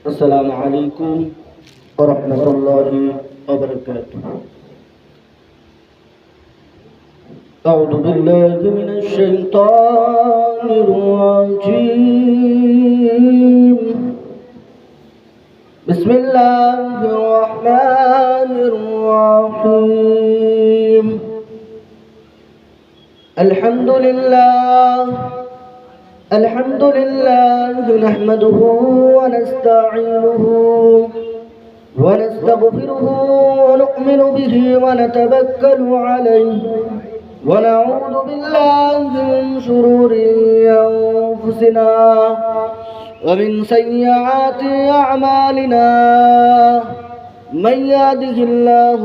السلام عليكم ورحمة الله وبركاته. أعوذ بالله من الشيطان الرجيم. بسم الله الرحمن الرحيم. الحمد لله نحمده ونستعينه ونستغفره ونؤمن به ونتوكل عليه ونعوذ بالله من شرور أنفسنا ومن سيئات أعمالنا. من يهده الله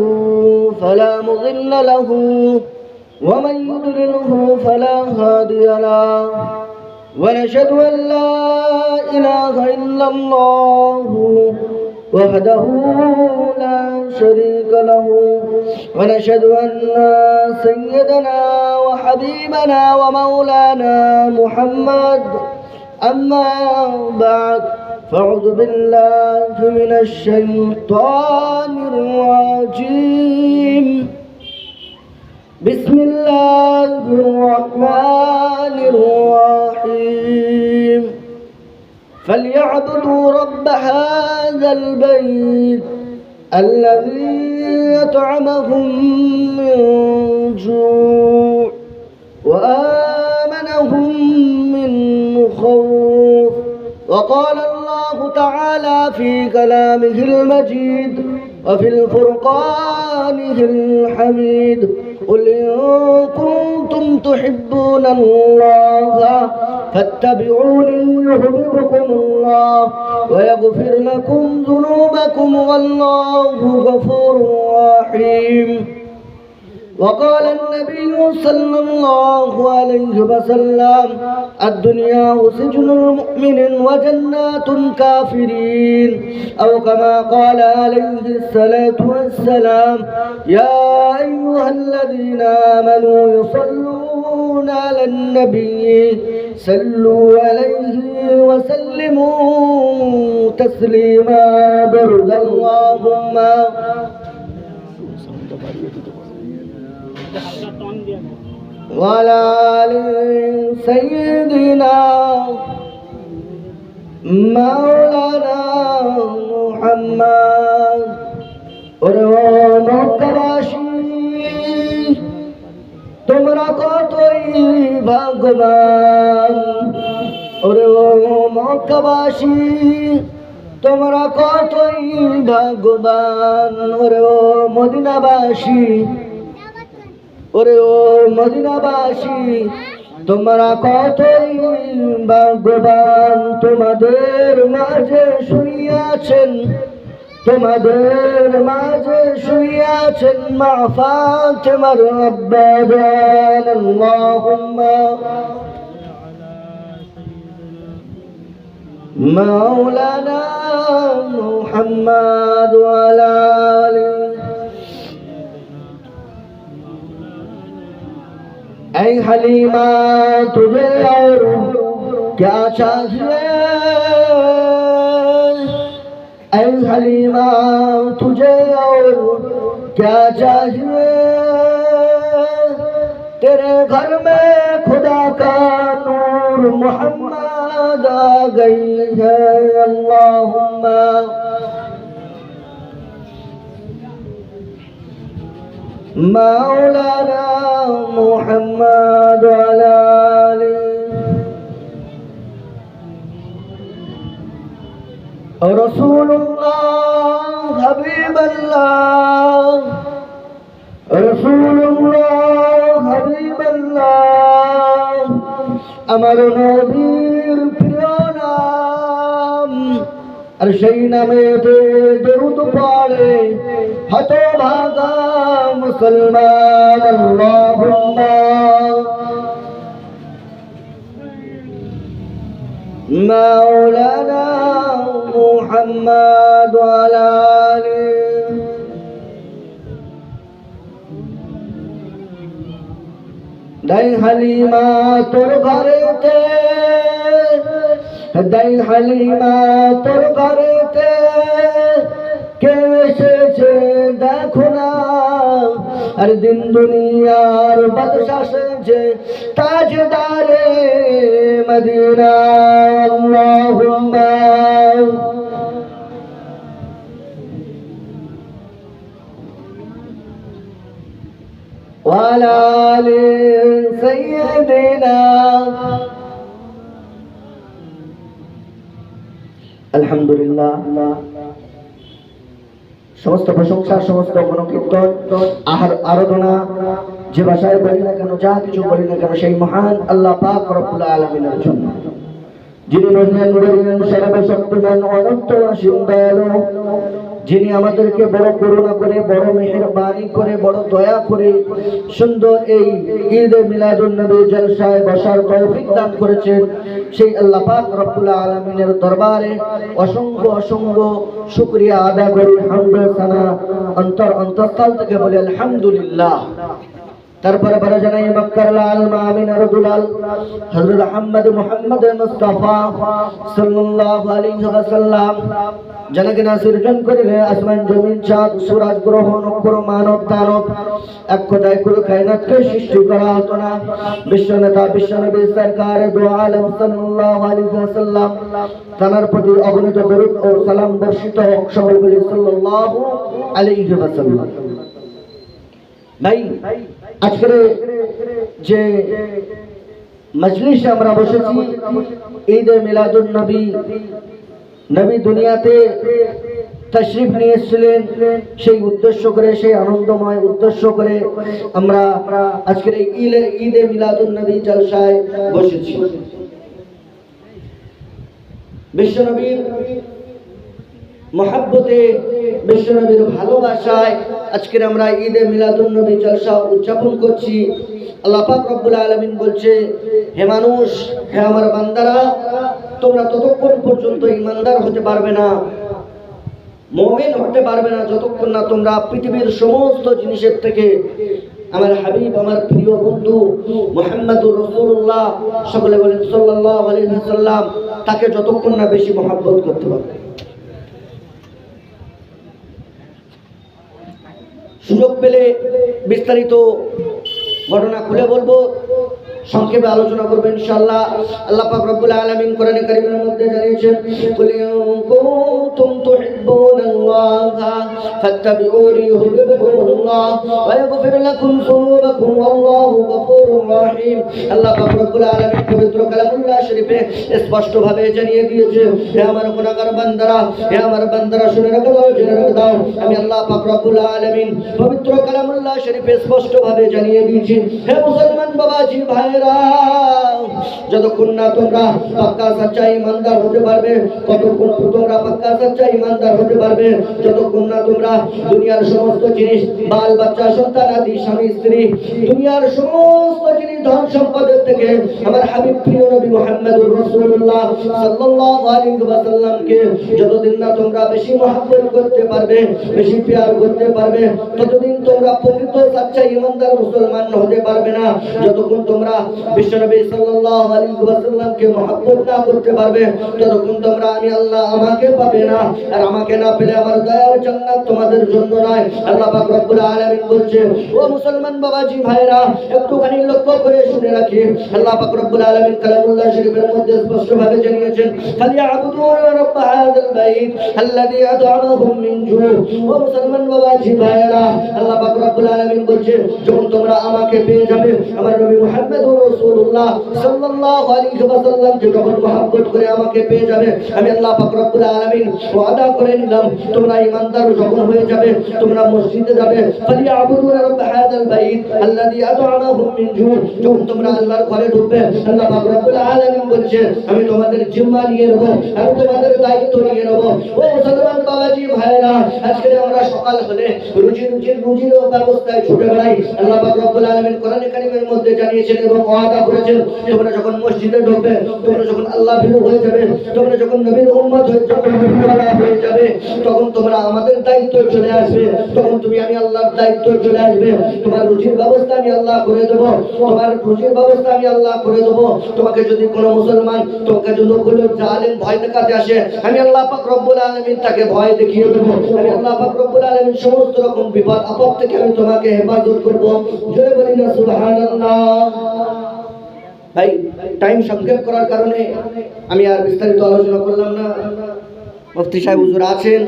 فلا مضل له ومن يضلله فلا هادي له. ونشهد أن لا إله إلا الله وحده لا شريك له. ونشهد أن سيدنا وحبيبنا ومولانا محمد. أما بعد فأعوذ بالله من الشيطان الرجيم. بسم الله الرحمن الرحيم. فليعبدوا رب هذا البيت الذي أطعمهم من جوع وآمنهم من خوف. وقال الله تعالى في كلامه المجيد وفي الفرقانه الحميد: قل إن كنتم تحبون الله فاتبعوني يحببكم الله ويغفر لكم ذنوبكم والله غفور رحيم. وقال النبي صلى الله عليه وسلم: الدنيا سجن المؤمن وجنات الكافرين، أو كما قال عليه الصلاة والسلام: يا أيها الذين آمنوا يصلون على النبي صلوا عليه وسلموا تسليما. برد اللهم وعلى آل سيدنا مولانا محمد. মক্কাবাসী তোমরা কতই ভাগ্যবান। ওরে মক্কাবাসী তোমরা কতই ভাগ্যবান। ওরে মদিনাবাসী, ওরে ও মদিনাবাসী তোমরা কতই ভাগ্যবান। তোমাদের মাঝে শুইয়াছেন, তোমাদের মাঝে শুইয়াছেন মা ফাতেমার আব্বা জান। আল্লাহুম্মা মাওলানা মুহাম্মদ ওয়া আলা আলিহি। ऐ हलीमा तुझे और क्या चाहिए, ऐ हलीमा तुझे और क्या चाहिए। तेरे घर में खुदा का नूर मोहम्मद आ गई है। अल्लाहुम्मा मौलाना मुहम्मद वाला आली। रसूलुल्लाह हबीबल्लाह, रसूलुल्लाह हबीबल्लाह আমার নবীর প্রিয় নাম। আর সেই নামেতে দরুদ পড়ে হতভাগা মুসলমান। আল্লাহুম্মা মাওলানা মুহাম্মদ ওয়া আলা আলিহি। দাই হালিমা তোর ঘরেতে, দাই হালিমা তোর ঘরেতে দিন দুনিয়ার বাদশাহ সেজে তাজদারে মদিনা আল্লাহুম্মা ওয়ালা আলি সাইয়্যিদিনা। আলহামদুলিল্লাহ, সমস্ত প্রশংসা, সমস্ত গণকীর্তন, আরাধনা যে ভাষায় বলি না কেন, যা কিছু বলি না কেন, সেই মহান আল্লাহ পাক রব্বুল আলামিনের জন্য, যিনি মহিয়ান গরিয়ান সর্বশক্তিমান অনন্ত অসীম দয়ালু, যিনি আমাদেরকে বড় করুণা করে, বড় মেহেরবানি করে, বড় দয়া করে সুন্দর এই ঈদ মিলাদুন নবী জলসায় বসার তৌফিক দান করেছেন, সেই আল্লাহ পাক রব্বুল আলামিনের দরবারে অসংখ্য অসংখ্য শুকরিয়া আদায় করি, হামদ সানা অন্তঃস্থল থেকে বলি আলহামদুলিল্লাহ। তারপরে বড় জানাই মক্কার লাল মামিনার দুলাল হযরত মুহাম্মদ মুস্তাফা সাল্লাল্লাহু আলাইহি ওয়াসাল্লাম জনকে সৃজন করিলে আসমান জমিন চাঁদ সূরজ গ্রহ নক্ষত্র মানব দানব এক কথায় কুল কায়নাতকে সৃষ্টি করা হতো না। বিশ্বনেতা বিশ্বনবী সরকার দু আলম সাল্লাল্লাহু আলাইহি ওয়াসাল্লাম তার প্রতি অগণিত দরুদ ও সালাম বর্ষিত হোক, সকল বলি সাল্লাল্লাহু আলাইহি ওয়াসাল্লাম। ভাই, আজকের যে মজলিসে আমরা বসেছি, ঈদ মিলাদুন নবী, নবী দুনিয়াতে তশরিফ নিয়ে এসেছিলেন, সেই উদ্দেশ্য করে, সেই আনন্দময় উদ্দেশ্য করে আমরা আজকের এই ঈদ মিলাদুন নবী জলসায় বসেছি। বিশ্বনবীর মহাব্বতে, বিশ্বনবীর ভালোবাসায় আজকের আমরা ঈদে মিলাদুন নবী জলসা উদযাপন করছি। আল্লাহ পাক রব্বুল আলামিন বলছে, হে মানুষ, হে আমার বান্দারা, তোমরা ততক্ষণ পর্যন্ত ঈমানদার হতে পারবে না, মুমিন হতে পারবে না, যতক্ষণ না তোমরা পৃথিবীর সমস্ত জিনিসের থেকে আমার হাবিব, আমার প্রিয় বন্ধু মুহাম্মদুর রাসূলুল্লাহ, সকলে বলেন সাল্লাল্লাহু আলাইহি ওয়াসাল্লাম, তাকে যতক্ষণ না বেশি মহব্বত করতে পারবে। সুযোগ পেলে বিস্তারিত ঘটনা খুলে বলবো, সংক্ষেপে আলোচনা করব ইনশাআল্লাহ। আল্লাহ পাক রব্বুল আলামিন কোরআনে কারীমের মধ্যে জানিয়েছেন, কুল ইন কুনতুম তুহিব্বুনাল্লাহা ফাত্তাবিউনি ইউহিব্বুকুমুল্লাহ ওয়া ইয়াগফির লাকুম যুনুবাকুম ওয়াল্লাহু গফুরুর রহিম। আল্লাহ পাক রব্বুল আলামিন পবিত্র কালামুল্লাহ শরীফে স্পষ্ট ভাবে জানিয়ে দিয়েছে, হে আমার গুনাহগার বান্দারা, হে আমার বান্দারা, শুনে রাখো, জেনে রাখো দাও, আমি আল্লাহ পাক রব্বুল আলামিন পবিত্র কালামুল্লাহ শরীফে স্পষ্ট ভাবে জানিয়ে দিয়েছি, হে মুসলমান বাবাজি ভাইরা, যতক্ষণ না তোমরা পাক্কা সচ্চা ঈমানদার হতে পারবে, কতক্ষণ তোমরা পাক্কা সচ্চা ঈমানদার হতে পারবে, যতক্ষণ না তোমরা দুনিয়ার সমস্ত জিনিস, বাল বাচ্চা, সন্তান আদি, স্বামী স্ত্রী, দুনিয়ার সমস্ত জিনিস, ধন সম্পদের থেকে আমার হাবিব প্রিয় নবী মুহাম্মদুর রাসূলুল্লাহ সাল্লাল্লাহু আলাইহি ওয়াসাল্লামকে যতদিন না তোমরা বেশি মহব্বত করতে পারবে, বেশি প্যার করতে পারবে, ততদিন তোমরা প্রকৃত সচ্চা ঈমানদার মুসলমান হতে পারবে না। যতক্ষণ তোমরা বিশ্বনবী সাল্লাল্লাহু আলাইহি ওয়াসাল্লামকে মহব্বত না করতে পারবে, ততক্ষণ তোমরা আমি আল্লাহ আমাকে পাবে না, আর আমাকে না পেলে আমার দয়ার জান্নাত তোমাদের জন্য নয়। আল্লাহ পাক রব্বুল আলামিন বলছে, ও মুসলমান বাবাজি ভাইরা, একটুখানি লক্ষ্য করে শুনে রাখি, আল্লাহ পাক রব্বুল আলামিন কালামুল্লাহ শরীফের মধ্যে স্পষ্ট ভাবে জানিয়েছেন, ফালিয়াবুদু রাব্ব হাযাল বাইত আল্লাযী আত'আমাহুম মিন জু'। ও মুসলমান বাবাজি ভাইরা, আল্লাহ পাক রব্বুল আলামিন বলছে, যখন তোমরা আমাকে পেয়ে যাবে, আমার নবী মুহাম্মদুর রাসূলুল্লাহ সাল্লাল্লাহু আলাইহি ওয়াসাল্লামকে যখন মহব্বত করে আমাকে পেয়ে যাবে, আমি আল্লাহ পাক রব্বুল আলামিন ওয়াদা করে নিলাম, তোমরা ঈমানদার যখন হয়ে যাবে, তোমরা মসজিদে যাবে, ফালিয়াবুদু রাব্ব হাযাল বাইত আল্লাযী আত'আমাহুম মিন জু'। যখন তোমরা আল্লাহর ঘরে ঢুকবে, আল্লাহ পাক রব্বুল আলামিন বলছে, আমি তোমাদের জিম্মা নিয়ে নেব, আমি তোমাদের দায়িত্ব নিয়ে নেব। ও মুসলমান বাবাজি ভাইরা, আজকে আমরা সকাল হলে রুজির ব্যবস্থায় ছুটে বেড়াই। আল্লাহ পাক রব্বুল আলামিন কোরআনে কারীমের মধ্যে জানিয়েছেন এবং ওয়াদা করেছেন, তোমরা যখন মসজিদে ঢুকবে, তোমরা যখন আল্লাহ ভীরু হয়ে যাবে, তোমরা যখন নবীর উম্মত হয়ে যাবে, তখন তোমরা আমাদের দায়িত্ব চলে আসবে, তখন তুমি আমি আল্লাহর দায়িত্ব চলে আসবে। তোমার রুজির ব্যবস্থা আমি আল্লাহ করে দেবো, তোমার রুজির ব্যবস্থা আমি আল্লাহ করে দেবো। তোমাকে যদি কোনো মুসলমান তোমাকে যদি কোনো জালেম ভয় দেখাতে আসে, আমি আল্লাহ পাক রব্বুল আলামিন তাকে ভয় দেখিয়ে দেবো। আমি আল্লাহ পাক রব্বুল আলামিন সমস্ত রকম বিপদ আপদ থেকে আমি তোমাকে হেফাজত করব। জোরে বলি না সুবহানাল্লাহ। ভাই টাইম সংক্ষেপ করার কারণে আমি আর বিস্তারিত আলোচনা করলাম না। মুফতি সাহেব হুজুর আছেন,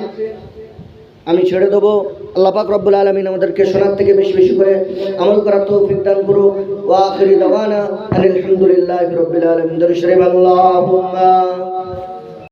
আমি ছেড়ে দেবো। আল্লাহ পাক রব্বুল আলামিন আমাদেরকে শোনার থেকে বেশি বেশি করে আমল করার তৌফিক দান করুক। ওয়া আখিরি দাওয়ানা আলহামদুলিল্লাহি রাব্বিল আলামিন। দরুদ শরীফ আল্লাহুম্মা